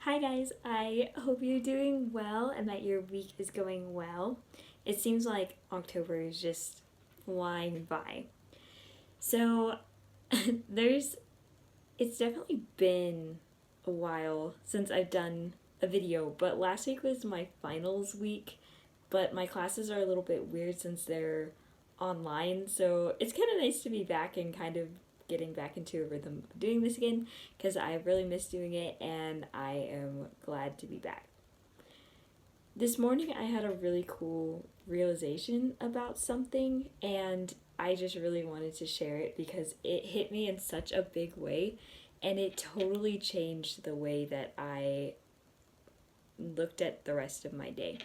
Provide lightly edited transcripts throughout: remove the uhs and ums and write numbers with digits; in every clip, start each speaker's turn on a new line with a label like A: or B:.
A: Hi guys, I hope you're doing well and that your week is going well. It seems like October is just flying by. So there's it's definitely been a while since I've done a video, but last week was my finals week, but my classes are a little bit weird since they're online, so it's kind of nice to be back and kind of getting back into a rhythm of doing this again because I really miss doing it and I am glad to be back. This morning I had a really cool realization about something and I just really wanted to share it because it hit me in such a big way and it totally changed the way that I looked at the rest of my day.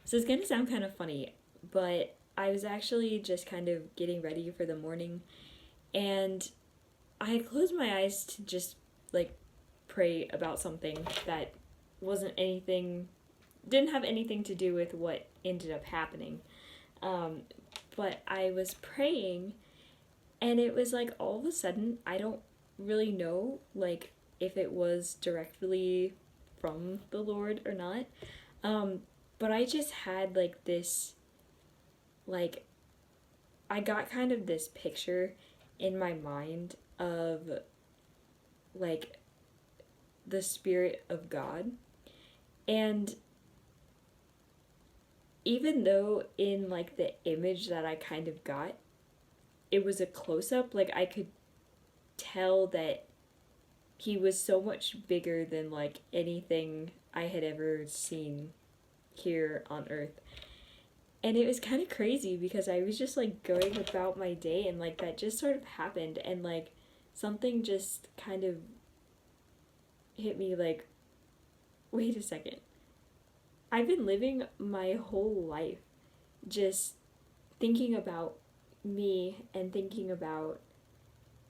A: So it's gonna sound kind of funny, but I was actually just kind of getting ready for the morning and I had closed my eyes to just like pray about something that wasn't anything, didn't have anything to do with what ended up happening. Um, but I was praying, and it was like all of a sudden, I don't really know like if it was directly from the Lord or not. Um, but I just had like this, like, I got kind of this picture in my mind of like the Spirit of God. And even though in like the image that I kind of got, it was a close up, like I could tell that he was so much bigger than like anything I had ever seen here on earth. And it was kind of crazy because I was just like going about my day and like that just sort of happened and like something just kind of hit me like, wait a second. I've been living my whole life just thinking about me and thinking about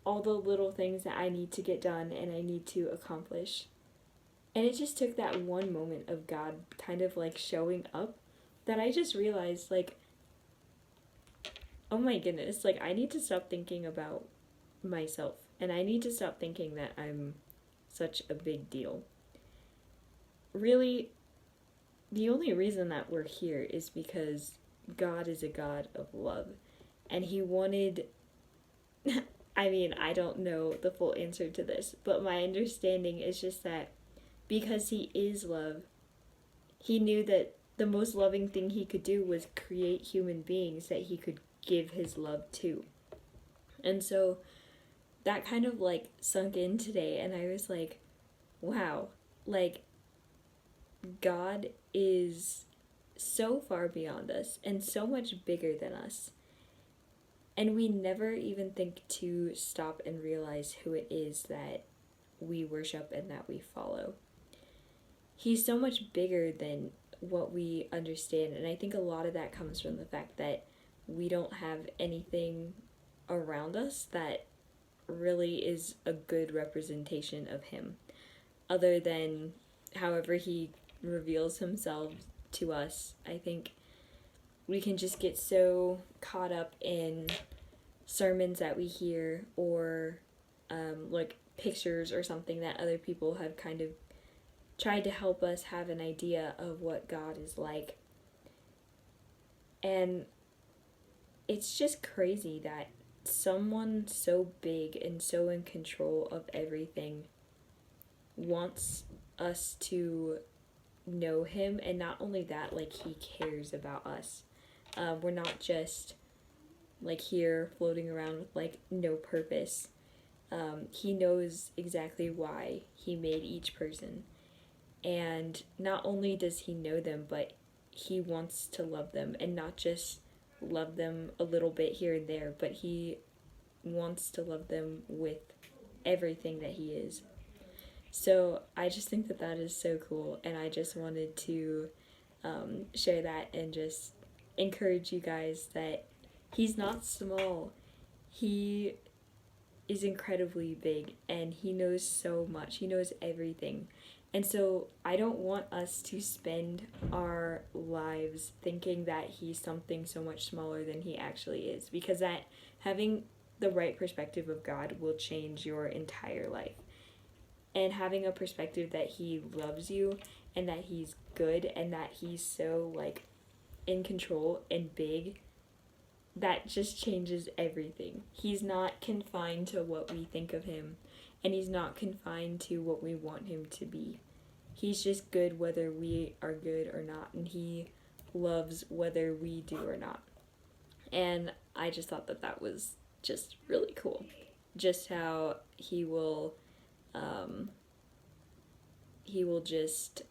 A: all the little things that I need to get done and I need to accomplish. And it just took that one moment of God kind of like showing up that I just realized, like, oh my goodness, like, I need to stop thinking about myself and I need to stop thinking that I'm such a big deal. Really, the only reason that we're here is because God is a God of love. And He wanted, I mean, I don't know the full answer to this, but my understanding is just that because He is love, He knew that the most loving thing He could do was create human beings that He could give His love to. And so that kind of like sunk in today, and I was like, wow, like God is so far beyond us and so much bigger than us. And we never even think to stop and realize who it is that we worship and that we follow. He's so much bigger than what we understand, and I think a lot of that comes from the fact that we don't have anything around us that really is a good representation of him, other than however he reveals himself to us. I think we can just get so caught up in sermons that we hear or like pictures or something that other people have kind of tried to help us have an idea of what God is like. And it's just crazy that someone so big and so in control of everything wants us to know him, and not only that, like he cares about us. We're not just like here floating around with like no purpose. He knows exactly why he made each person. And not only does he know them, but he wants to love them, and not just love them a little bit here and there, but he wants to love them with everything that he is. So I just think that that is so cool, and I just wanted to share that and just encourage you guys that he's not small. He is incredibly big and he knows so much. He knows everything. And so I don't want us to spend our lives thinking that he's something so much smaller than he actually is, because that having the right perspective of God will change your entire life. and having a perspective that he loves you and that he's good and that he's so like in control and big, that just changes everything. He's not confined to what we think of him, and he's not confined to what we want him to be. He's just good whether we are good or not, and he loves whether we do or not. And I just thought that that was just really cool. Just how he will just